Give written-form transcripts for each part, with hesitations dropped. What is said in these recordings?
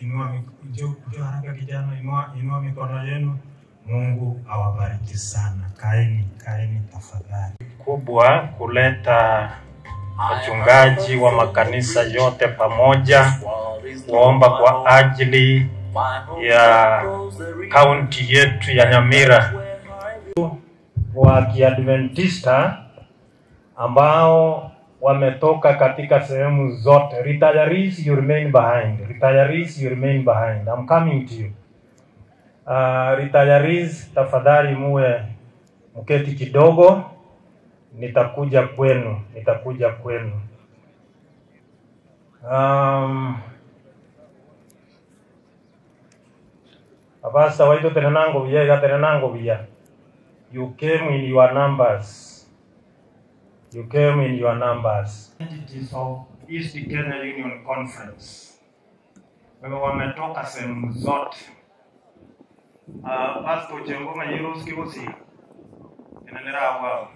Njoo haraka kijana, inua mikono yenu. Mungu awabariki sana. Kaeni tafadhali. Kubwa kuleta wachungaji wa makanisa yote pamoja kuomba kwa ajili ya kaunti yetu ya Nyamira. Wa Kiadventista ambao wametoka katika sehemu zote. Retirees, you remain behind. Retirees, you remain behind. I'm coming to you. Retirees, tafadhali muwe mketi kidogo. Nitakuja kwenu. Abasa waito tenanango biya. You came in your numbers. Entities of East Kenya Union Conference. Wewe wametoka sehemu zote. Pastor Chengoma Yeruski Wosi. Inanera wao.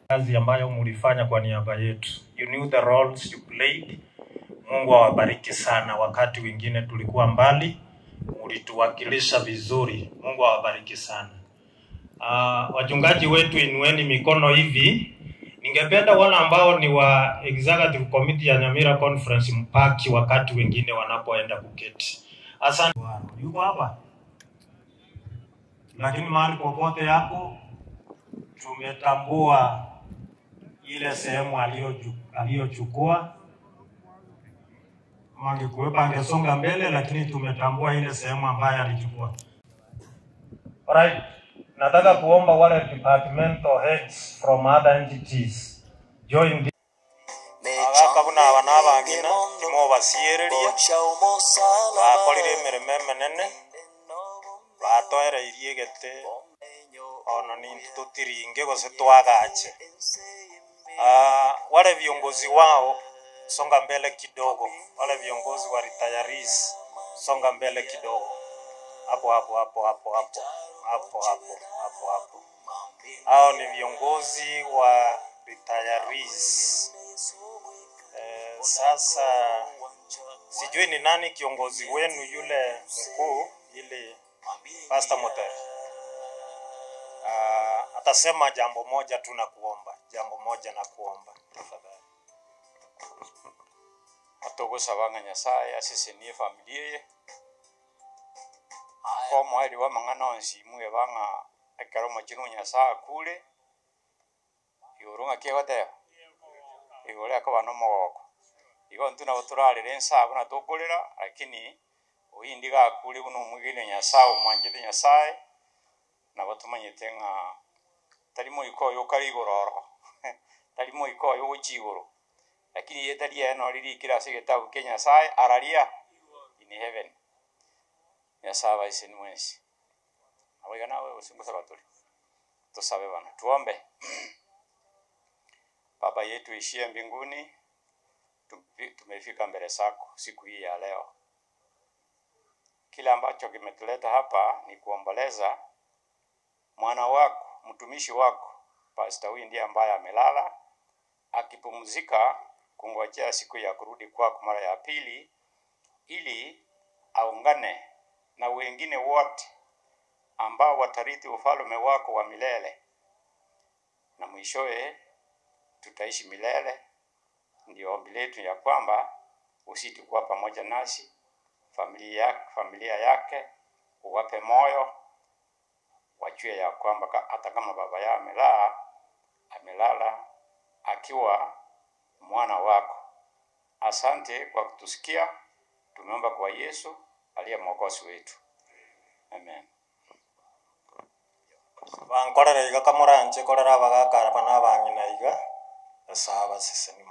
Kazi ambayo mlifanya kwa niaba yetu. You knew the roles you played. Mungu awabariki sana. Wakati wengine tulikuwa mbali, mlituwakilisha vizuri. Mungu awabariki sana. Wachungaji wetu inueni mikono hivi. Ningependa wale ambao ni wa Executive Committee ya Nyamira Conference mpaki wakati wengine wanapoenda kuketi. Asante. Yuko hapa. Lakini mahali popote hapo tumetambua ile sehemu aliyochukua. Angekuwepa angesonga mbele, lakini tumetambua ile sehemu ambayo alichukua. Alright. Nataka kuomba wale departmental heads from other entities join the akabuna abanaba angina timo basiereria bakolire emirimo emenene batoera iriegete ono ni tutiringe gose twagache. Wale viongozi wao songa mbele kidogo. Wale viongozi wa retirees songa mbele kidogo. Hapo. Hao ni viongozi wa retirees. Sasa sijui ni nani kiongozi wenu yule mkuu ili Pastor Moter. Atasema jambo moja tu na kuomba. Tafadhali. Atogosabanga Nyasaye asisenie familia ye. Kwa mwali wa mangana nsimu banga akaro machino Nyasaye kule. Yorunga kegoteo. Igole akabano mogoko. Igo ntuna oturale rensa abuna tokolera lakini oyindiga kule buno mwigene Nyasaye omwanjide Nyasaye na batumanyete nga talimo ikoyo kaligororo. Talimo ikoyo ochigoro. Lakini yetalia no lili kila sigeta Kenya Nyasaye aralia in heaven. Nyasaye baiseni mwensi. Awiga nawe usingusa batuli. Tusabe bana. Tuombe. Baba yetu ishie mbinguni, tumefika mbele zako siku hii ya leo. Kila ambacho kimetuleta hapa ni kuomboleza mwana wako, mtumishi wako, Pastor Windi ambaye amelala akipumzika kungojea siku ya kurudi kwako mara ya pili ili aungane na wengine wote ambao watarithi ufalme wako wa milele. Na mwishowe tutaishi milele. Ndio ombi letu ya kwamba usiti kuwa pamoja nasi, familia yake, uwape moyo, wajue ya kwamba hata kama baba yao amelala akiwa mwana wako. Asante kwa kutusikia. Tumeomba kwa Yesu aliye mwokozi wetu. Amen. Bankorera iga kamoranje korera bagakara bana bangina iga. Asaba siseni